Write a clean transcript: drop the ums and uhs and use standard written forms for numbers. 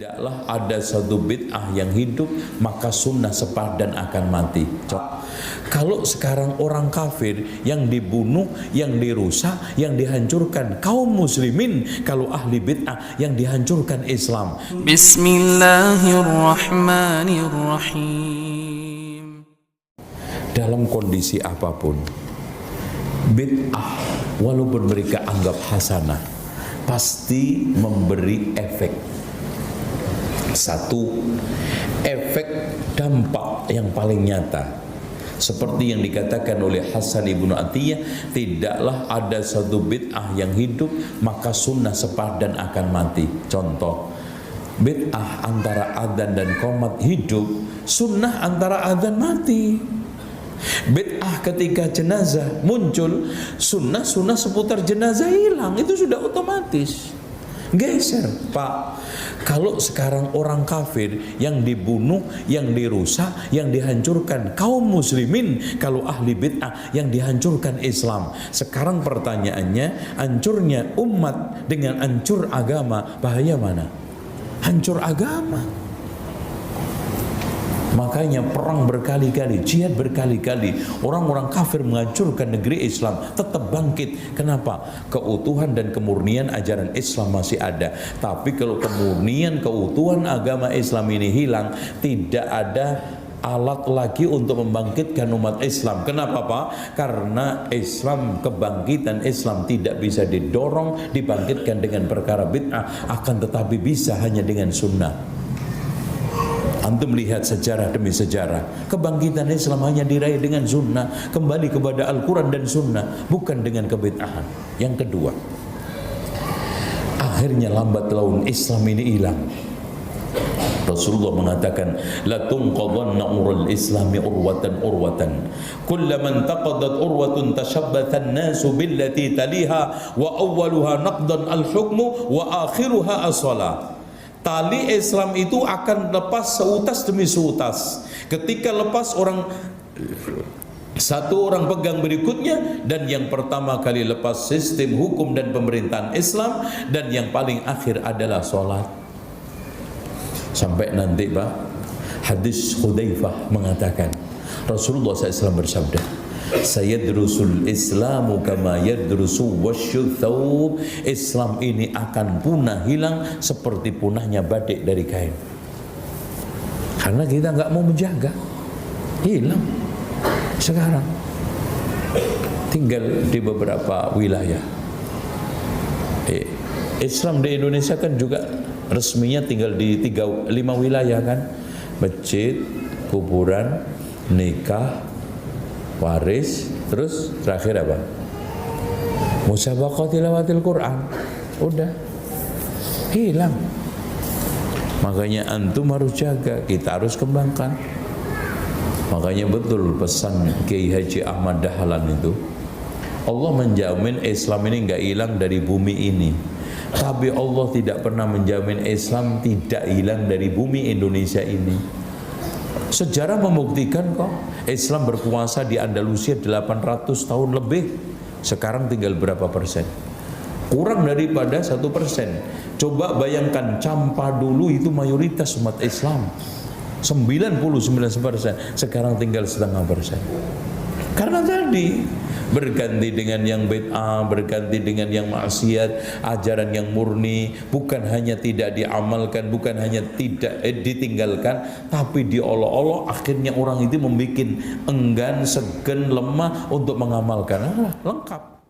Tidaklah ada satu bid'ah yang hidup, maka sunnah sepadan akan mati. Kalau sekarang orang kafir yang dibunuh, yang dirusak, yang dihancurkan kaum muslimin, kalau ahli bid'ah yang dihancurkan Islam. Bismillahirrahmanirrahim. Dalam kondisi apapun, bid'ah walaupun mereka anggap hasanah, pasti memberi efek. Satu, efek dampak yang paling nyata, seperti yang dikatakan oleh Hasan ibnu Atiyah, tidaklah ada satu bid'ah yang hidup, maka sunnah sepadan akan mati. Contoh, bid'ah antara adzan dan qomat hidup, sunnah antara adzan mati. Bid'ah ketika jenazah muncul, sunnah seputar jenazah hilang, itu sudah otomatis geser. Pak, kalau sekarang orang kafir yang dibunuh, yang dirusak, yang dihancurkan kaum muslimin, kalau ahli bid'ah yang dihancurkan Islam. Sekarang pertanyaannya, hancurnya umat dengan hancur agama, bahaya mana? Hancur agama. Makanya perang berkali-kali, jihad berkali-kali, orang-orang kafir menghancurkan negeri Islam, tetap bangkit. Kenapa? Keutuhan dan kemurnian ajaran Islam masih ada. Tapi kalau kemurnian, keutuhan agama Islam ini hilang, tidak ada alat lagi untuk membangkitkan umat Islam. Kenapa Pak? Karena Islam, kebangkitan Islam tidak bisa didorong, dibangkitkan dengan perkara bid'ah, akan tetapi bisa hanya dengan sunnah. Antum lihat sejarah demi sejarah, kebangkitan Islam hanya diraih dengan sunnah, kembali kepada Al-Quran dan sunnah, bukan dengan kebid'ahan. Yang kedua, akhirnya lambat laun Islam ini hilang. Rasulullah mengatakan, la tunqadhanna urul islami urwatan kullaman taqadat urwatun tashabbatha an-nasu billati taliha wa awwaluha naqdan al-hukmu wa akhiruha as-salah. Tali Islam itu akan lepas seutas demi seutas. Ketika lepas, satu orang pegang berikutnya, dan yang pertama kali lepas sistem hukum dan pemerintahan Islam, dan yang paling akhir adalah sholat. Sampai nanti Pak, hadis Hudzaifah mengatakan, Rasulullah SAW bersabda, sayadrusul islamu kama yadrusu wasyuthawb. Islam ini akan punah, hilang seperti punahnya batik dari kain. Karena kita nggak mau menjaga, hilang. Sekarang tinggal di beberapa wilayah. Islam di Indonesia kan juga resminya tinggal di 5 wilayah kan. Masjid, kuburan, nikah, waris, terus terakhir apa? Musabaqah tilawatil Quran. Udah hilang. Makanya antum harus jaga, kita harus kembangkan. Makanya betul pesan Kiai Haji Ahmad Dahlan itu, Allah menjamin Islam ini enggak hilang dari bumi ini, tapi Allah tidak pernah menjamin Islam tidak hilang dari bumi Indonesia ini. Sejarah membuktikan kok, Islam berkuasa di Andalusia 800 tahun lebih. Sekarang tinggal berapa persen? Kurang daripada 1%. Coba bayangkan, Campa dulu itu mayoritas umat Islam 99%, sekarang tinggal 0,5%. Karena tadi berganti dengan yang bid'ah, berganti dengan yang maksiat, ajaran yang murni, bukan hanya tidak diamalkan, bukan hanya tidak ditinggalkan, tapi diolok-olok. Akhirnya orang itu membuat enggan, segan, lemah untuk mengamalkan. Lengkap.